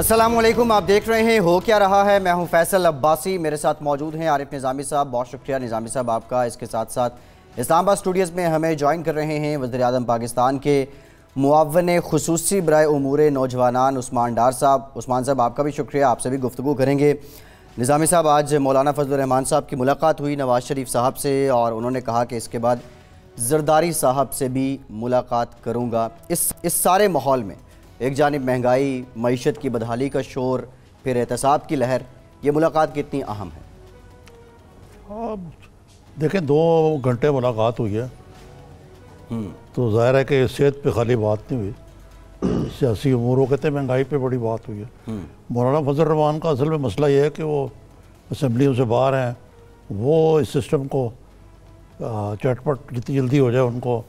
السلام علیکم، آپ دیکھ رہے ہیں ہو کیا رہا ہے۔ میں ہوں فیصل عباسی، میرے ساتھ موجود ہیں عارف نظامی صاحب۔ بہت شکریہ نظامی صاحب آپ کا۔ اس کے ساتھ ساتھ اسلام آباد اسٹوڈیوز میں ہمیں جوائن کر رہے ہیں وزیر اعظم پاکستان کے معاون خصوصی برائے امور نوجوانان عثمان ڈار صاحب۔ عثمان صاحب آپ کا بھی شکریہ، آپ سے بھی گفتگو کریں گے۔ نظامی صاحب، آج مولانا فضل الرحمان صاحب کی ملاقات ہوئی نواز شریف صاحب سے، اور انہوں نے کہا کہ اس کے بعد زرداری صاحب سے بھی ملاقات کروں گا۔ اس سارے ماحول میں ایک جانب مہنگائی، معیشت کی بدحالی کا شور، پھر احتساب کی لہر، یہ ملاقات کتنی اہم ہے؟ دیکھیں 2 گھنٹے ملاقات ہوئی ہے تو ظاہر ہے کہ صحت پہ خالی بات نہیں ہوئی، سیاسی امور وہ کہتے ہیں مہنگائی پہ بڑی بات ہوئی ہے۔ مولانا فضل الرحمان کا اصل میں مسئلہ یہ ہے کہ وہ اسمبلیوں سے باہر ہیں، وہ اس سسٹم کو چٹ پٹ جتنی جلدی ہو جائے ان کو،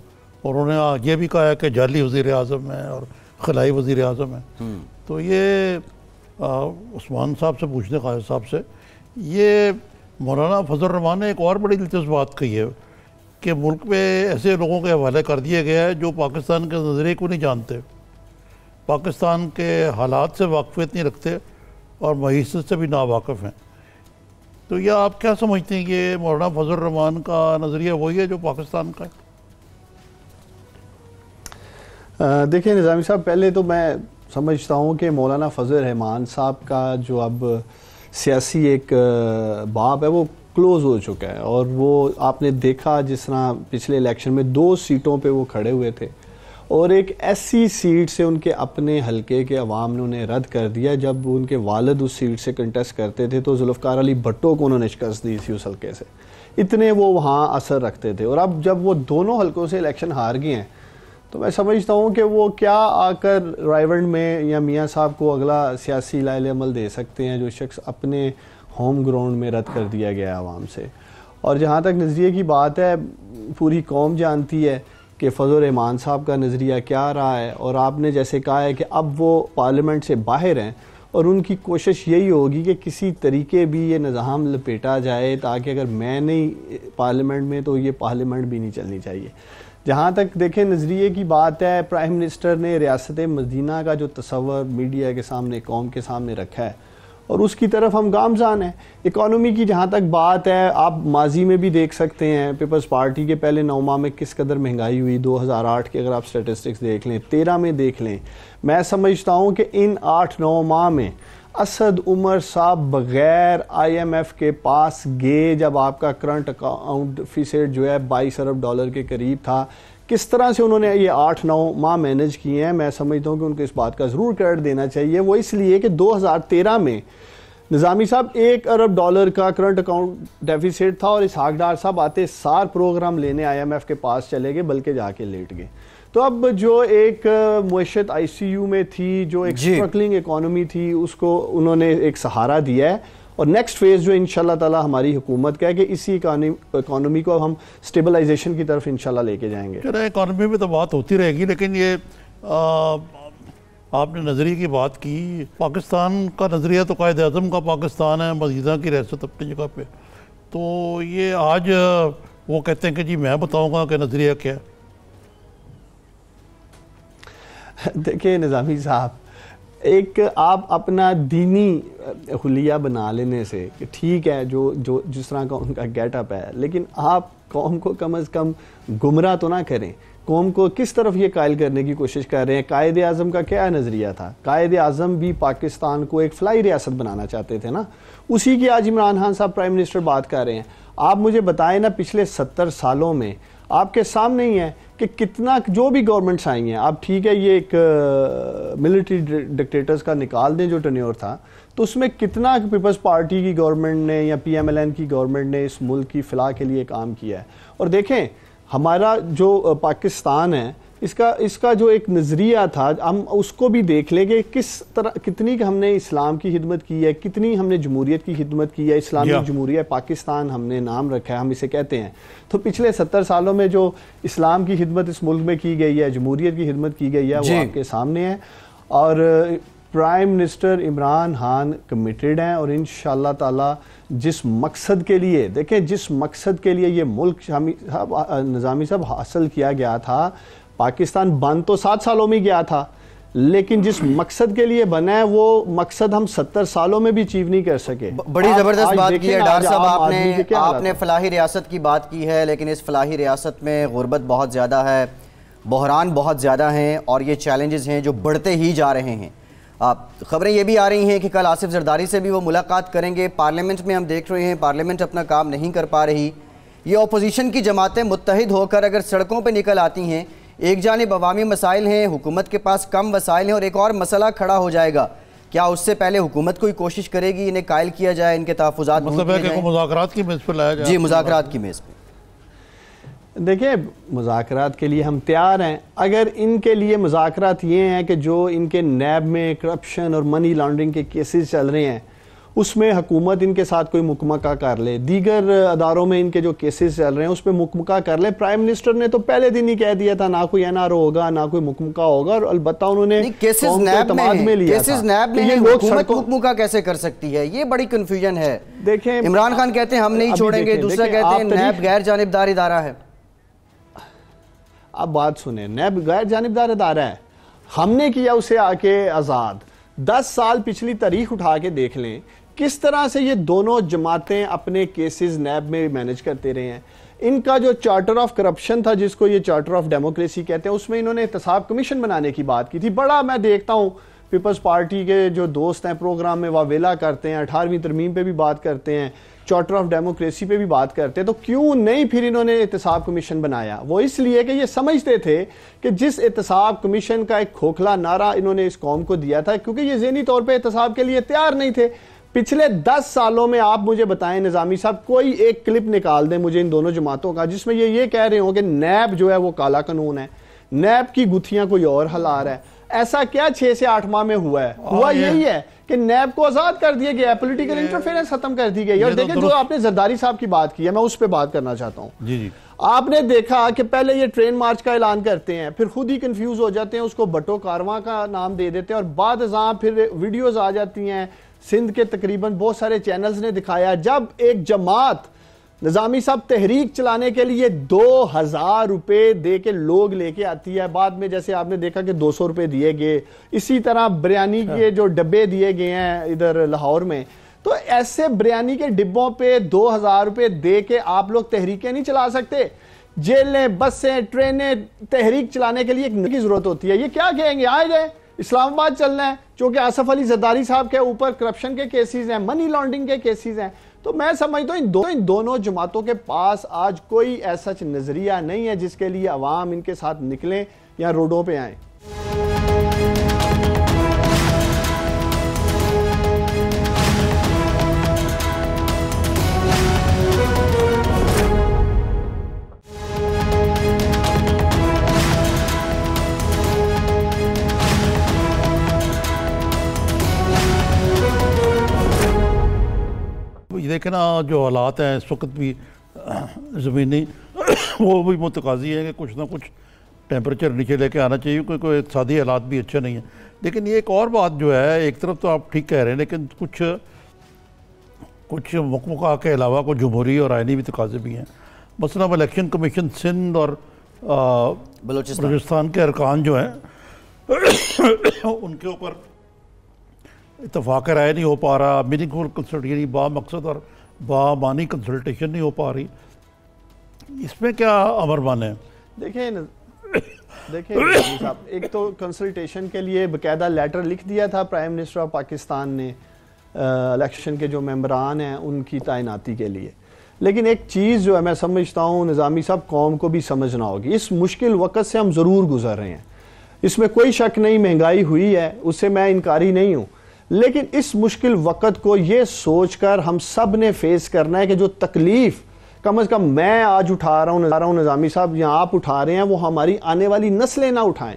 اور انہوں نے یہ بھی کہا ہے کہ جعلی وزیر اعظم ہے اور خلائی وزیر اعظم ہے۔ تو یہ عثمان صاحب سے پوچھنے قائد صاحب سے، یہ مولانا فضل الرحمان نے ایک اور بڑی دلچسپ بات کہی ہے کہ ملک میں ایسے لوگوں کے حوالے کر دیا گیا ہے جو پاکستان کے نظریے کو نہیں جانتے، پاکستان کے حالات سے واقفیت نہیں رکھتے اور معیشت سے بھی ناواقف ہیں۔ تو یہ آپ کیا سمجھتے ہیں کہ مولانا فضل الرحمان کا نظریہ وہی ہے جو پاکستان کا ہے؟ دیکھیں نظامی صاحب، پہلے تو میں سمجھتا ہوں کہ مولانا فضل الرحمان صاحب کا جو اب سیاسی ایک باب ہے وہ کلوز ہو چکا ہے، اور وہ آپ نے دیکھا جس طرح پچھلے الیکشن میں 2 سیٹوں پہ وہ کھڑے ہوئے تھے، اور ایک ایسی سیٹ سے ان کے اپنے حلقے کے عوام نے انہیں رد کر دیا۔ جب ان کے والد اس سیٹ سے کنٹیسٹ کرتے تھے تو ذوالفقار علی بھٹو کو انہوں نے شکست دی تھی اس حلقے سے، اتنے وہ وہاں اثر رکھتے تھے۔ اور اب جب وہ دونوں حلقوں سے الیکشن ہار گئے ہیں تو میں سمجھتا ہوں کہ وہ کیا آ کر رائیونڈ میں یا میاں صاحب کو اگلا سیاسی لائحہ عمل دے سکتے ہیں جو شخص اپنے ہوم گراؤنڈ میں رد کر دیا گیا عوام سے۔ اور جہاں تک نظریے کی بات ہے، پوری قوم جانتی ہے کہ فضل الرحمان صاحب کا نظریہ کیا رہا ہے، اور آپ نے جیسے کہا ہے کہ اب وہ پارلیمنٹ سے باہر ہیں، اور ان کی کوشش یہی ہوگی کہ کسی طریقے بھی یہ نظام لپیٹا جائے تاکہ اگر میں نہیں پارلیمنٹ میں تو یہ پارلیمنٹ بھی نہیں چلنی چاہیے۔ جہاں تک دیکھیں نظریے کی بات ہے، پرائم منسٹر نے ریاست مدینہ کا جو تصور میڈیا کے سامنے، قوم کے سامنے رکھا ہے، اور اس کی طرف ہم گامزن ہیں۔ اکانومی کی جہاں تک بات ہے، آپ ماضی میں بھی دیکھ سکتے ہیں پیپلز پارٹی کے پہلے 9 ماہ میں کس قدر مہنگائی ہوئی، 2008 کے اگر آپ سٹیٹسٹکس دیکھ لیں، 13 میں دیکھ لیں۔ میں سمجھتا ہوں کہ ان 8-9 ماہ میں اسد عمر صاحب بغیر آئی ایم ایف کے پاس گئے، جب آپ کا کرنٹ اکاؤنٹ ڈیفیسٹ جو ہے $22 ارب کے قریب تھا، کس طرح سے انہوں نے یہ 8-9 ماہ مینج کیے ہیں، میں سمجھتا ہوں کہ ان کو اس بات کا ضرور کریڈٹ دینا چاہیے۔ وہ اس لیے کہ 2013 میں نظامی صاحب $1 ارب کا کرنٹ اکاؤنٹ ڈیفیسٹ تھا، اور اسحاق ڈار صاحب آتے سار پروگرام لینے آئی ایم ایف کے پاس چلے گئے، بلکہ جا کے لیٹ گئے۔ تو اب جو ایک معیشت آئی سی یو میں تھی، جو ایک سٹرگلنگ اکانومی تھی، اس کو انہوں نے ایک سہارا دیا ہے، اور نیکسٹ فیز جو انشاءاللہ تعالی ہماری حکومت کا ہے کہ اسی اکانومی کو ہم سٹیبلائزیشن کی طرف انشاءاللہ لے کے جائیں گے۔ چلے اکانومی میں تو بات ہوتی رہے گی، لیکن یہ آپ نے نظریے کی بات کی، پاکستان کا نظریہ تو قائد اعظم کا پاکستان ہے، مزیدہ کی ریاست اپنی جگہ پہ، تو یہ آج وہ کہتے ہیں کہ جی میں بتاؤں گا کہ نظریہ کیا ہے۔ دیکھیں نظامی صاحب، ایک آپ اپنا دینی حلیہ بنا لینے سے کہ ٹھیک ہے جو جس طرح کا ان کا گیٹ اپ ہے، لیکن آپ قوم کو کم از کم گمراہ تو نہ کریں۔ قوم کو کس طرف یہ قائل کرنے کی کوشش کر رہے ہیں؟ قائد اعظم کا کیا نظریہ تھا؟ قائد اعظم بھی پاکستان کو ایک فلائی ریاست بنانا چاہتے تھے نا، اسی کی آج عمران خان صاحب پرائم منسٹر بات کر رہے ہیں۔ آپ مجھے بتائیں نا، پچھلے 70 سالوں میں آپ کے سامنے ہی ہے کہ کتنا جو بھی گورنمنٹس آئی ہیں، آپ ٹھیک ہے یہ ایک ملٹری ڈکٹیٹرز کا نکال دیں جو ٹینیور تھا، تو اس میں کتنا پیپلز پارٹی کی گورنمنٹ نے یا پی ایم ایل این کی گورنمنٹ نے اس ملک کی فلاح کے لیے کام کیا ہے۔ اور دیکھیں ہمارا جو پاکستان ہے، اس کا جو ایک نظریہ تھا، ہم اس کو بھی دیکھ لیں کہ کس طرح کتنی ہم نے اسلام کی خدمت کی ہے، کتنی ہم نے جمہوریت کی خدمت کی ہے۔ اسلامی جمہوریہ پاکستان ہم نے نام رکھا ہے، ہم اسے کہتے ہیں۔ تو پچھلے 70 سالوں میں جو اسلام کی خدمت اس ملک میں کی گئی ہے، جمہوریت کی خدمت کی گئی ہے، وہ آپ کے سامنے ہے، اور prime minister Imran Khan committed ہیں، اور انشاءاللہ تعالی جس مقصد کے لیے، دیکھیں جس مقصد کے لیے یہ ملک نظامی صاحب حاصل کیا گیا تھا، پاکستان بند تو 7 سالوں میں گیا تھا، لیکن جس مقصد کے لیے بنا ہے وہ مقصد ہم 70 سالوں میں بھی اچیو نہیں کر سکے. بڑی زبردست بات کی ہے ڈاکٹر صاحب, آپ نے فلاحی ریاست کی بات کی ہے, لیکن اس فلاحی ریاست میں غربت بہت زیادہ ہے, بحران بہت زیادہ ہیں, اور یہ چیلنجز ہیں جو بڑھتے ہی جا رہے ہیں. خبریں یہ بھی آ رہی ہیں کہ کل آصف زرداری سے بھی وہ ملاقات کریں گے. پارلیمنٹ میں ہم دیکھ رہے ہیں پارلیمنٹ اپنا کام نہیں کر پا رہی. یہ اپوزیشن کی جماعتیں متحد ہو کر اگر سڑکوں پہ نکل آتی ہیں, ایک جانب عوامی مسائل ہیں, حکومت کے پاس کم وسائل ہیں, اور ایک اور مسئلہ کھڑا ہو جائے گا, کیا اس سے پہلے حکومت کوئی کوشش کرے گی انہیں قائل کیا جائے, ان کے تحفظات مطلب ہے کہ مذاکرات کی میز پہ لایا جائے؟ جی, مذاکرات کی میز پہ. دیکھیں, مذاکرات کے لیے ہم تیار ہیں اگر ان کے لیے مذاکرات یہ ہیں کہ جو ان کے نیب میں کرپشن اور منی لانڈرنگ کے کیسز چل رہے ہیں اس میں حکومت ان کے ساتھ کوئی مکمکہ کر لے, دیگر اداروں میں ان کے جو کیسز چل رہے ہیں اس پہ مکمکہ کر لے. پرائم منسٹر نے تو پہلے دن ہی کہہ دیا تھا نہ کوئی NRO ہوگا نہ کوئی مکمکہ ہوگا, اور البتہ انہوں نے کیسز نیب میں ہیں, حکومت مکمکہ کیسے کر سکتی ہے, یہ بڑی کنفیوژن ہے. دیکھیں, عمران خان کہتے ہیں ہم نہیں چھوڑیں گے, دوسرا کہتے ہیں نیب غیر جانبدار ادارہ ہے. اب بات سنیں, نیب غیر جانبدار ادارہ ہے, ہم نے کیا اسے آ کے آزاد. 10 سال پچھلی تاریخ اٹھا کے دیکھ لیں کس طرح سے یہ دونوں جماعتیں اپنے کیسز نیب میں مینج کرتے رہے ہیں. ان کا جو چارٹر آف کرپشن تھا, جس کو یہ چارٹر آف ڈیموکریسی کہتے ہیں, اس میں انہوں نے احتساب کمیشن بنانے کی بات کی تھی. بڑا میں دیکھتا ہوں پیپلز پارٹی کے جو دوست ہیں پروگرام میں واویلا کرتے ہیں, 18ویں ترمیم پہ بھی بات کرتے ہیں, چارٹر آف ڈیموکریسی پہ بھی بات کرتے ہیں, تو کیوں نہیں پھر انہوں نے احتساب کمیشن بنایا؟ وہ اس لیے کہ یہ سمجھتے تھے کہ جس احتساب کمیشن کا ایک کھوکھلا نعرہ انہوں نے اس قوم کو دیا تھا, کیونکہ یہ ذہنی طور پہ احتساب کے لیے تیار نہیں تھے. پچھلے 10 سالوں میں آپ مجھے بتائیں نظامی صاحب, کوئی ایک کلپ نکال دیں مجھے ان دونوں جماعتوں کا جس میں یہ کہہ رہے ہوں کہ نیب جو ہے وہ کالا قانون ہے, نیب کی گتھیاں کوئی اور ہلا رہا ہے. ایسا کیا 6 سے 8 ماہ میں ہوا ہے؟ ہوا یہی ہے کہ نیب کو آزاد کر دیا گیا ہے, پولیٹیکل انٹرفیرنس ختم کر دی گئی. اور دیکھیں جو آپ نے زرداری صاحب کی بات کی ہے, میں اس پہ بات کرنا چاہتا ہوں. جی, آپ نے دیکھا کہ پہلے یہ ٹرین مارچ کا اعلان کرتے ہیں, پھر خود ہی کنفیوز ہو جاتے ہیں, اس کو بٹو کارواں کا نام دے دیتے ہیں, اور بعد ازاں پھر ویڈیوز آ جاتی ہیں. سندھ کے تقریباً بہت سارے چینلز نے دکھایا جب ایک جماعت نظامی صاحب تحریک چلانے کے لیے 2000 روپے دے کے لوگ لے کے آتی ہے, بعد میں جیسے آپ نے دیکھا کہ 200 روپے دیے گئے, اسی طرح بریانی کے جو ڈبے دیے گئے ہیں ادھر لاہور میں, تو ایسے بریانی کے ڈبوں پہ 2000 روپے دے کے آپ لوگ تحریکیں نہیں چلا سکتے. جیلیں, بسیں, ٹرینیں تحریک چلانے کے لیے ایک کی ضرورت ہوتی ہے. یہ کیا کہیں گے, آئے جائیں اسلام آباد چلنا ہے, چونکہ آصف علی زرداری صاحب کے اوپر کرپشن کے کیسز ہیں, منی لانڈرنگ کے کیسز ہیں. تو میں سمجھتا ہوں ان دونوں جماعتوں کے پاس آج کوئی ایسا نظریہ نہیں ہے جس کے لیے عوام ان کے ساتھ نکلیں یا روڈوں پہ آئیں. دیکھیں نا جو حالات ہیں اس وقت بھی زمینی وہ بھی متقاضی ہے کہ کچھ نہ کچھ ٹیمپریچر نیچے لے کے آنا چاہیے, کیونکہ اقتصادی حالات بھی اچھے نہیں ہیں. لیکن یہ ایک اور بات جو ہے, ایک طرف تو آپ ٹھیک کہہ رہے ہیں, لیکن کچھ مکمکہ کے علاوہ کچھ جمہوری اور آئینی بھی تقاضے بھی ہیں. مثلا الیکشن کمیشن سندھ اور بلوچستان کے ارکان جو ہیں ان کے اوپر اتفاق رائے نہیں ہو پا رہا, میننگ فل کنسلٹ یعنی با مقصد اور با معنی کنسلٹیشن نہیں ہو پا رہی. اس میں کیا امر مان ہے؟ دیکھیں صاحب, ایک تو کنسلٹیشن کے لیے باقاعدہ لیٹر لکھ دیا تھا پرائم منسٹر آف پاکستان نے الیکشن کے جو ممبران ہیں ان کی تعیناتی کے لیے. لیکن ایک چیز جو ہے میں سمجھتا ہوں نظامی صاحب قوم کو بھی سمجھنا ہوگی, اس مشکل وقت سے ہم ضرور گزر رہے ہیں, اس میں کوئی شک نہیں, مہنگائی ہوئی ہے, اس سے میں انکاری نہیں ہوں, لیکن اس مشکل وقت کو یہ سوچ کر ہم سب نے فیس کرنا ہے کہ جو تکلیف کم از کم میں آج اٹھا رہا ہوں نظامی صاحب, یا آپ اٹھا رہے ہیں, وہ ہماری آنے والی نسلیں نہ اٹھائیں.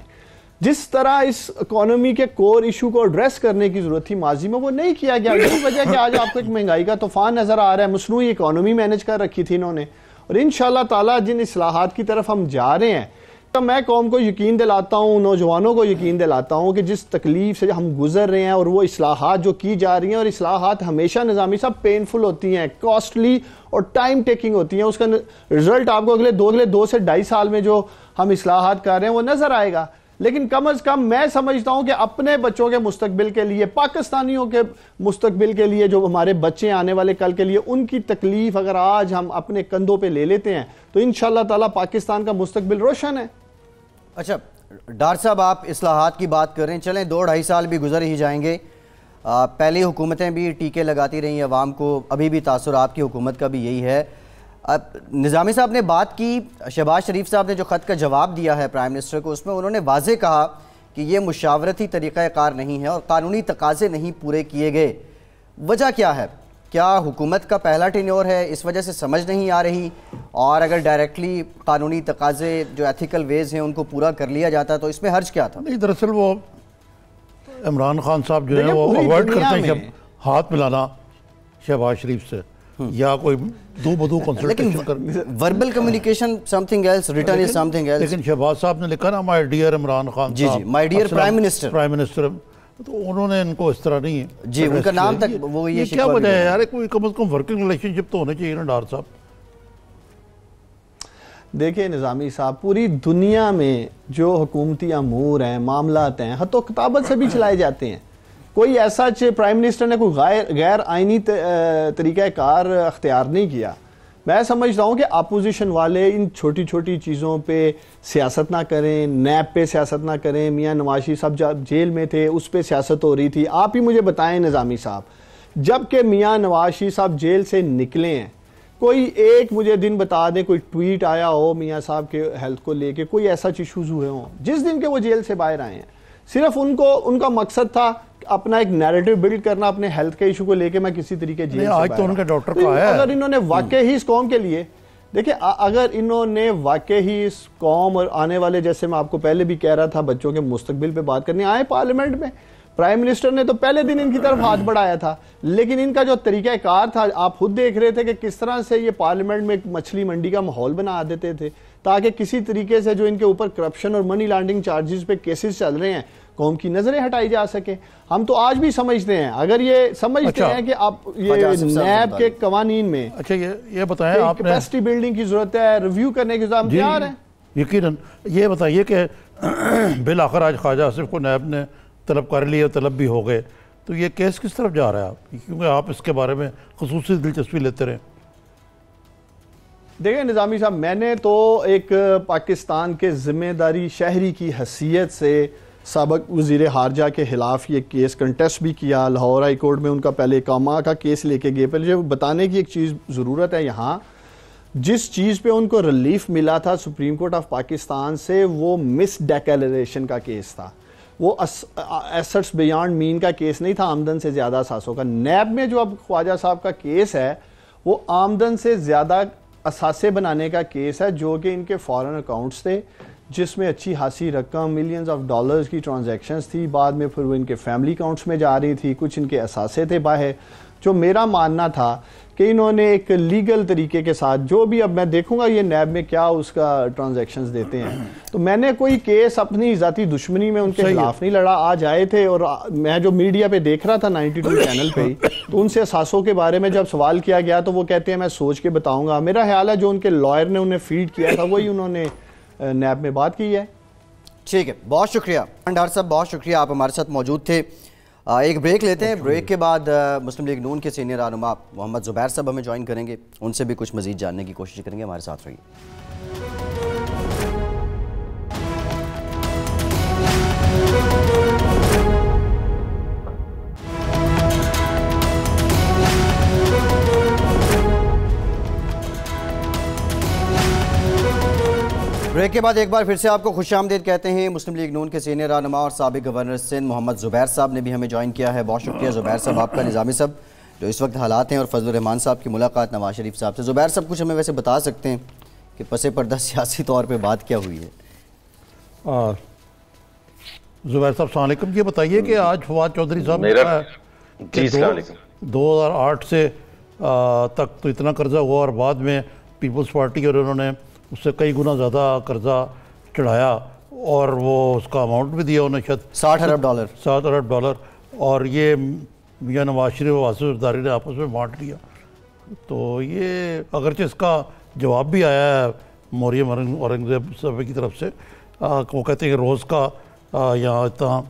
جس طرح اس اکانومی کے کور ایشو کو ایڈریس کرنے کی ضرورت تھی ماضی میں, وہ نہیں کیا گیا. یہی وجہ کہ آج آپ کو ایک مہنگائی کا طوفان نظر آ رہا ہے. مصنوعی اکانومی مینج کر رکھی تھی انہوں نے, اور انشاءاللہ تعالیٰ جن اصلاحات کی طرف ہم جا رہے ہیں, میں قوم کو یقین دلاتا ہوں, نوجوانوں کو یقین دلاتا ہوں کہ جس تکلیف سے ہم گزر رہے ہیں اور وہ اصلاحات جو کی جا رہی ہیں, اور اصلاحات ہمیشہ نظامی صاحب پینفل ہوتی ہیں, کاسٹلی اور ٹائم ٹیکنگ ہوتی ہیں, اس کا رزلٹ آپ کو اگلے 2 سے 2.5 سال میں جو ہم اصلاحات کر رہے ہیں وہ نظر آئے گا. لیکن کم از کم میں سمجھتا ہوں کہ اپنے بچوں کے مستقبل کے لیے, پاکستانیوں کے مستقبل کے لیے, جو ہمارے بچے آنے والے کل کے لیے, ان کی تکلیف اگر آج ہم اپنے کندھوں پہ لے لیتے ہیں تو انشاءاللہ تعالیٰ پاکستان کا مستقبل روشن ہے. اچھا ڈاکٹر صاحب, آپ اصلاحات کی بات کر رہے ہیں, چلیں 2-2.5 سال بھی گزر ہی جائیں گے. پہلی حکومتیں بھی ٹیکے لگاتی رہی عوام کو, ابھی بھی تاثر آپ کی حکومت کا بھی یہی ہے. اب نظامی صاحب نے بات کی, شہباز شریف صاحب نے جو خط کا جواب دیا ہے پرائم منسٹر کو, اس میں انہوں نے واضح کہا کہ یہ مشاورتی طریقہ کار نہیں ہے اور قانونی تقاضے نہیں پورے کیے گئے. وجہ کیا ہے؟ کیا حکومت کا پہلا ٹینیور ہے, اس وجہ سے سمجھ نہیں آ رہی؟ اور اگر ڈائریکٹلی قانونی تقاضے جو ایتھیکل ویز ہیں ان کو پورا کر لیا جاتا تو اس میں حرج کیا تھا؟ نہیں, دراصل وہ عمران خان صاحب جو ہے وہ اوائڈ کرتے ہیں ہاتھ ملانا شہباز شریف سے یا کوئی دو بدو کنسلٹیشن کر. Verbal communication something else, written is something else. لیکن شہباز صاحب نے لکھا نا my dear Imran Khan ji ji, my dear prime minister, تو انہوں نے ان کو اس طرح نہیں ہے جی, ان کا نام تک وہ یہ کیا وجہ ہے یار؟ کوئی کم از کم ورکنگ ریلیشن شپ تو ہونے چاہیے نا ڈار صاحب. دیکھیں نظامی صاحب, پوری دنیا میں جو حکومتی امور ہیں, معاملات ہیں, خط و کتابت سے بھی چلائے جاتے ہیں. کوئی ایسا پرائم منسٹر نے کوئی غیر آئینی طریقہ کار اختیار نہیں کیا. میں سمجھتا ہوں کہ اپوزیشن والے ان چھوٹی چھوٹی چیزوں پہ سیاست نہ کریں, نیب پہ سیاست نہ کریں. میاں نواز شریف صاحب جب جیل میں تھے اس پہ سیاست ہو رہی تھی. آپ ہی مجھے بتائیں نظامی صاحب, جب کہ میاں نواز شریف صاحب جیل سے نکلے ہیں, کوئی ایک مجھے دن بتا دیں کوئی ٹویٹ آیا ہو میاں صاحب کے ہیلتھ کو لے کے, کوئی ایسا ایشوز ہوئے ہوں جس دن کے وہ جیل سے باہر آئے ہیں؟ صرف ان کا مقصد تھا اپنا ایک نیریٹو بلڈ کرنا اپنے ہیلتھ کے ایشو کو لے کے, میں کسی طریقے جیل سے آج تو ان کا ڈاکٹر کا ہے. اگر انہوں نے واقعی اس قوم کے لیے, دیکھیں اگر انہوں نے واقعی اس قوم اور آنے والے, جیسے میں آپ کو پہلے بھی کہہ رہا تھا, بچوں کے مستقبل پہ بات کرنے آئے پارلیمنٹ میں, پرائم منسٹر نے تو پہلے دن ان کی طرف ہاتھ بڑھایا تھا, لیکن ان کا جو طریقہ کار تھا آپ خود دیکھ رہے تھے کہ کس طرح سے یہ پارلیمنٹ میں ایک مچھلی منڈی کا ماحول بنا دیتے تھے تاکہ کسی طریقے سے جو ان کے اوپر کرپشن اور منی لانڈرنگ چارجز پہ کیسز چل رہے ہیں قوم کی نظریں ہٹائی جا سکے. ہم تو آج بھی سمجھتے ہیں, اگر یہ سمجھتے ہیں کہ آپ یہ نیب کے قوانین میں اچھا یہ بتائیں آپ نے کیپیسٹی بلڈنگ کی ضرورت ہے, ریویو کرنے کی ضرورت, ہم تیار ہیں. یقیناً یہ بتائیے کہ بالآخر آج خواجہ آصف کو نیب نے طلب کر لی اور طلب بھی ہو گئے, تو یہ کیس کس طرف جا رہا ہے آپ, کیونکہ آپ اس کے بارے میں خصوصی دلچسپی لیتے رہے؟ دیکھیں نظامی صاحب, میں نے تو ایک پاکستان کے ذمہ داری شہری کی حیثیت سے سابق وزیر خارجہ کے خلاف یہ کیس کنٹیسٹ بھی کیا. لاہور ہائی کورٹ میں ان کا پہلے اقامہ کا کیس لے کے گئے. پہلے بتانے کی ایک چیز ضرورت ہے یہاں, جس چیز پہ ان کو ریلیف ملا تھا سپریم کورٹ آف پاکستان سے, وہ مس ڈیکلیریشن کا کیس تھا. وہ ایسٹس بیانڈ مین کا کیس نہیں تھا, آمدن سے زیادہ اثاثوں کا. نیب میں جو اب خواجہ صاحب کا کیس ہے وہ آمدن سے زیادہ اثاثے بنانے کا کیس ہے, جو کہ ان کے فارن اکاؤنٹس تھے جس میں اچھی خاصی رقم ملینز آف ڈالرز کی ٹرانزیکشنز تھی, بعد میں پھر وہ ان کے فیملی اکاؤنٹس میں جا رہی تھی, کچھ ان کے اثاثے تھے باہر. جو میرا ماننا تھا کہ انہوں نے ایک لیگل طریقے کے ساتھ, جو بھی اب میں دیکھوں گا یہ نیب میں کیا اس کا ٹرانزیکشنز دیتے ہیں, تو میں نے کوئی کیس اپنی ذاتی دشمنی میں ان کے خلاف نہیں لڑا. آج آئے تھے اور میں جو میڈیا پہ دیکھ رہا تھا 92 چینل پہ, تو ان سے اثاثوں کے بارے میں جب سوال کیا گیا تو وہ کہتے ہیں میں سوچ کے بتاؤں گا. میرا خیال ہے جو ان کے لائر نے انہیں فیڈ کیا تھا وہی انہوں نے نیب میں بات کی ہے. ٹھیک ہے, بہت شکریہ ڈاکٹر صاحب, بہت شکریہ, آپ ہمارے ساتھ موجود تھے. ایک بریک لیتے ہیں, بریک کے بعد مسلم لیگ نون کے سینئر رہنما محمد زبیر صاحب ہمیں جوائن کریں گے, ان سے بھی کچھ مزید جاننے کی کوشش کریں گے. ہمارے ساتھ رہیے. بریک کے بعد ایک بار پھر سے آپ کو خوش آمدید کہتے ہیں. مسلم لیگ نون کے سینئر رہنما اور سابق گورنر سندھ محمد زبیر صاحب نے بھی ہمیں جوائن کیا ہے. بہت شکریہ زبیر صاحب آپ کا. نظامی صاحب, جو اس وقت حالات ہیں اور فضل الرحمان صاحب کی ملاقات نواز شریف صاحب سے, زبیر صاحب کچھ ہمیں ویسے بتا سکتے ہیں کہ پس پردہ سیاسی طور پہ بات کیا ہوئی ہے؟ زبیر صاحب السلام علیکم. یہ بتائیے کہ آج فواد چودھری صاحب نے کہا کہ 2008 سے تک تو اتنا قرضہ ہوا اور بعد میں پیپلز پارٹی اور انہوں نے اس سے کئی گنا زیادہ قرضہ چڑھایا اور وہ اس کا اماؤنٹ بھی دیا انہیں, شاید 60 ارب ڈالر, اور یہ میاں نواز شریف و آصف زرداری نے آپس میں بانٹ لیا. تو یہ اگرچہ اس کا جواب بھی آیا ہے موریم اورنگزیب صاحب کی طرف سے, وہ کہتے ہیں کہ روز کا یہاں اتنا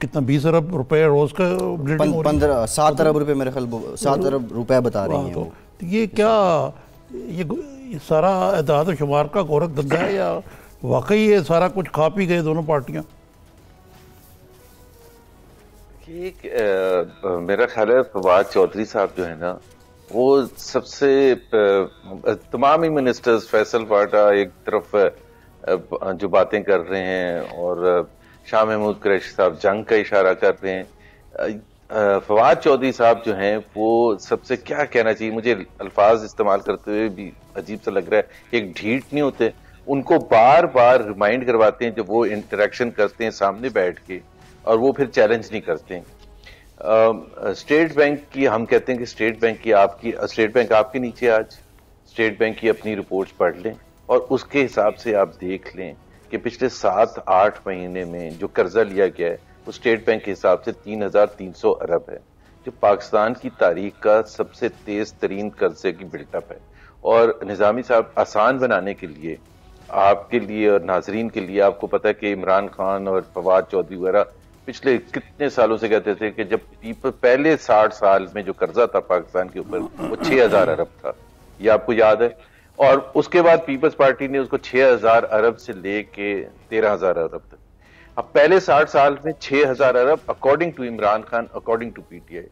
کتنا 20 ارب روپے روز کا بلیڈنگ 7 ارب روپے میرے خیال 7 ارب روپے بتا رہی ہیں. یہ کیا یہ سارا اعداد و شمار کا گورکھ دھندا ہے یا واقعی یہ سارا کچھ کھا پی گئے دونوں پارٹیاں؟ میرا خیال ہے فواد چودھری صاحب جو ہے نا وہ سب سے تمام ہی منسٹرز فیصل واٹا ایک طرف جو باتیں کر رہے ہیں اور شاہ محمود قریشی صاحب جنگ کا اشارہ کر رہے ہیں. فواد چودھری صاحب جو ہیں وہ سب سے کیا کہنا چاہیے، مجھے الفاظ استعمال کرتے ہوئے بھی عجیب سا لگ رہا ہے، ایک ڈھیٹ نہیں ہوتے، ان کو بار بار ریمائنڈ کرواتے ہیں جب وہ انٹریکشن کرتے ہیں سامنے بیٹھ کے اور وہ پھر چیلنج نہیں کرتے ہیں. اسٹیٹ بینک کی ہم کہتے ہیں کہ اسٹیٹ بینک آپ کے نیچے، آج اسٹیٹ بینک کی اپنی رپورٹس پڑھ لیں اور اس کے حساب سے آپ دیکھ لیں کہ پچھلے 7-8 مہینے میں جو قرضہ لیا گیا ہے وہ اسٹیٹ بینک کے حساب سے 3,300 ارب ہے، جو پاکستان کی تاریخ کا سب سے تیز ترین قرضے کی بلٹ اپ ہے. اور نظامی صاحب آسان بنانے کے لیے آپ کے لیے اور ناظرین کے لیے، آپ کو پتا ہے کہ عمران خان اور فواد چودھری وغیرہ پچھلے کتنے سالوں سے کہتے تھے کہ جب پہلے 60 سال میں جو قرضہ تھا پاکستان کے اوپر وہ 6,000 ارب تھا، یہ آپ کو یاد ہے. اور اس کے بعد پیپلز پارٹی نے اس کو 6,000 ارب سے لے کے 13,000 ارب تک. اب پہلے 60 سال میں 6,000 ارب according to Imran Khan, according to P T I,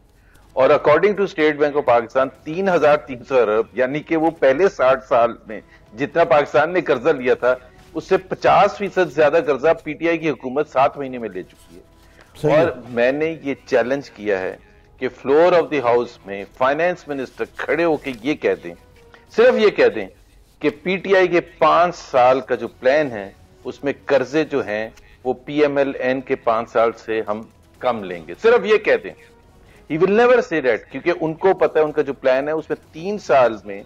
اور according to State Bank of Pakistan 3,300 ارب، یعنی کہ وہ پہلے 60 سال میں جتنا پاکستان نے قرضہ لیا تھا اس سے 50% زیادہ قرضہ پی ٹی آئی کی حکومت 7 مہینے میں لے چکی ہے. اور میں نے یہ چیلنج کیا ہے کہ فلور آف دی ہاؤس میں فائنانس منسٹر کھڑے ہو کے یہ کہہ دیں، صرف یہ کہہ دیں کہ پی ٹی آئی کے 5 سال کا جو پلان ہے اس میں قرضے جو ہیں وہ پی ایم ایل این کے 5 سال سے ہم کم لیں گے، صرف یہ کہہ دیں. He will never say that، کیونکہ ان کو پتا ہے ان کا جو پلان ہے اس میں 3 سال میں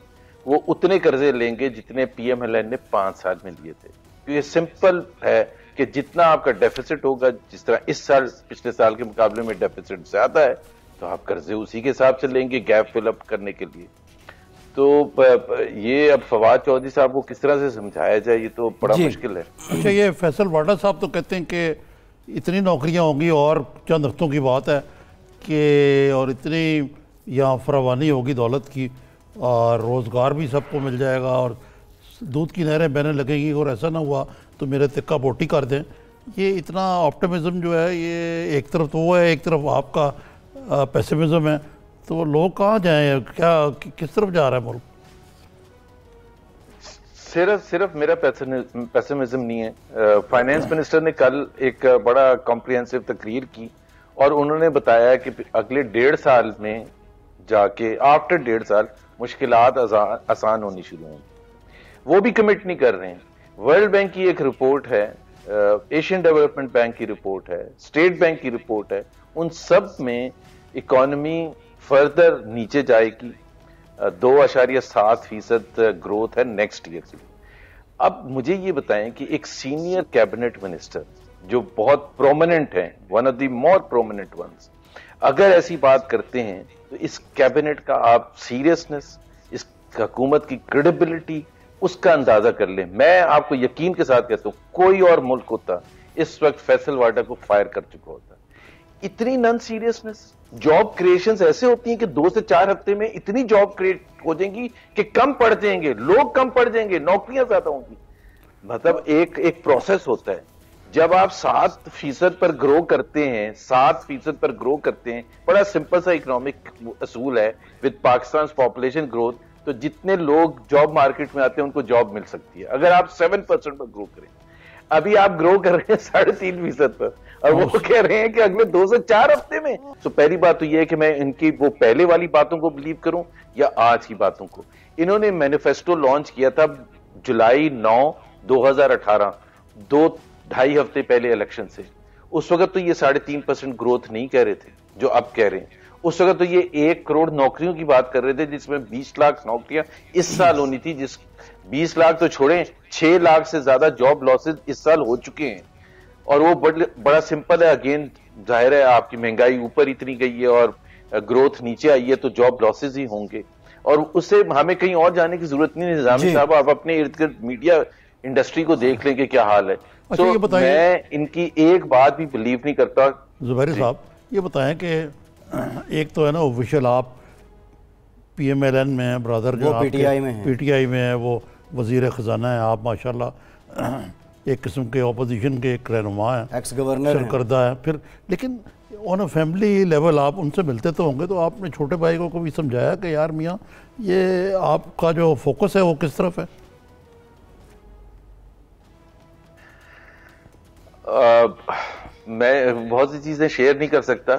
وہ اتنے قرضے لیں گے جتنے پی ایم ایل این نے 5 سال میں لیے تھے. یہ سمپل ہے کہ جتنا آپ کا ڈیفیسٹ ہوگا، جس طرح اس سال پچھلے سال کے مقابلے میں ڈیفیسٹ زیادہ ہے تو آپ قرضے اسی کے حساب سے لیں گے گیپ فل اپ کرنے کے لیے. تو یہ اب فواد چودھری صاحب کو کس طرح سے سمجھایا جائے، یہ تو بڑا مشکل ہے. اچھا، یہ فیصل واٹا صاحب تو کہتے ہیں کہ اتنی نوکریاں ہوں گی، اور چند ہفتوں کی بات ہے کہ اور اتنی یہاں فراوانی ہوگی دولت کی اور روزگار بھی سب کو مل جائے گا اور دودھ کی نہریں بہنے لگیں گی، اور ایسا نہ ہوا تو میرے تکہ بوٹی کر دیں. یہ اتنا آپٹیمزم جو ہے یہ ایک طرف تو وہ ہے، ایک طرف آپ کا پیسمزم ہے، تو لوگ کہاں جائیں، کیا کس طرف جا رہا ہے ملک؟ صرف میرا پیسمزم نہیں ہے. فائنانس منسٹر نے کل ایک بڑا کمپریہنسو تقریر کی اور انہوں نے بتایا کہ اگلے 1.5 سال میں جا کے آفٹر 1.5 سال مشکلات آسان ہونی شروع ہوں. وہ بھی کمٹ نہیں کر رہے ہیں. ورلڈ بینک کی ایک رپورٹ ہے، ایشین ڈیولپمنٹ بینک کی رپورٹ ہے، اسٹیٹ بینک کی رپورٹ ہے، ان سب میں اکانومی فردر نیچے جائے گی. 2.7% گروتھ ہے نیکسٹ ایئر کی. اب مجھے یہ بتائیں کہ ایک سینئر کیبنٹ منسٹر جو بہت پرومیننٹ ہیں، one of the more prominent ones, اگر ایسی بات کرتے ہیں تو اس کیبنٹ کا آپ سیریسنس، اس حکومت کی کریڈیبلٹی، اس کا اندازہ کر لیں. میں آپ کو یقین کے ساتھ کہتا ہوں کوئی اور ملک ہوتا اس وقت فیصل واٹا کو فائر کر چکا ہوتا. اتنی نن سیریسنس. جاب کریشنز ایسے ہوتی ہیں کہ 2 سے 4 ہفتے میں اتنی جاب کریٹ ہو جائیں گی کہ کم پڑ جائیں گے لوگ، کم پڑ جائیں گے، نوکریاں زیادہ ہوں گی. مطلب ایک پروسیس ہوتا ہے. جب آپ 7% پر گرو کرتے ہیں، 7% پر گرو کرتے ہیں، بڑا سمپل سا اکنامک اصول ہے وتھ پاکستان پاپولیشن گروتھ، تو جتنے لوگ جاب مارکیٹ میں آتے ہیں ان کو جاب مل سکتی ہے اگر آپ 7% پر گرو کریں. ابھی آپ گرو کر رہے ہیں 3.5% پر اور وہ کہہ رہے ہیں کہ اگلے 2 سے 4 ہفتے میں. تو پہلی بات تو یہ ہے کہ میں ان کی وہ پہلے والی باتوں کو بلیو کروں یا آج کی باتوں کو. انہوں نے مینیفیسٹو لانچ کیا تھا جولائی 9، 2018، 2-2.5 ہفتے پہلے الیکشن سے. اس وقت تو یہ 3.5% گروتھ نہیں کہہ رہے تھے جو اب کہہ رہے ہیں. اس وقت تو یہ 1 کروڑ نوکریوں کی بات کر رہے تھے جس میں 20 لاکھ نوکریاں اس سال ہونی تھی، جس 20 لاکھ تو چھوڑیں، 6 لاکھ سے زیادہ جاب لاسز اس سال ہو چکے ہیں. اور وہ بڑا سمپل ہے. اگین ظاہر ہے آپ کی مہنگائی اوپر اتنی گئی ہے اور گروتھ نیچے آئی ہے تو جاب لاسز ہی ہوں گے، اور اس سے ہمیں کہیں اور جانے کی ضرورت نہیں. نظامی صاحب آپ اپنے ارد گرد میڈیا انڈسٹری کو دیکھ لیں کہ کیا حال ہے. اچھا یہ بتائیے, میں ان کی ایک بات بھی بلیو نہیں کرتا. زبیری صاحب یہ بتائیں کہ ایک تو ہے نا آفیشیل آپ پی ایم ایل این میں ہیں, برادر جو پی ٹی آئی میں ہیں, پی ٹی آئی میں ہے, وہ وزیر خزانہ ہیں, آپ ماشاءاللہ ایک قسم کے اپوزیشن کے ایک رہنما ہیں, ایکس گورنر سرکردہ ہیں. پھر لیکن آن اے فیملی لیول آپ ان سے ملتے تو ہوں گے, تو آپ نے چھوٹے بھائی کو بھی سمجھایا کہ یار میاں یہ آپ کا جو فوکس ہے وہ کس طرف ہے؟ میں بہت سی چیزیں شیئر نہیں کر سکتا,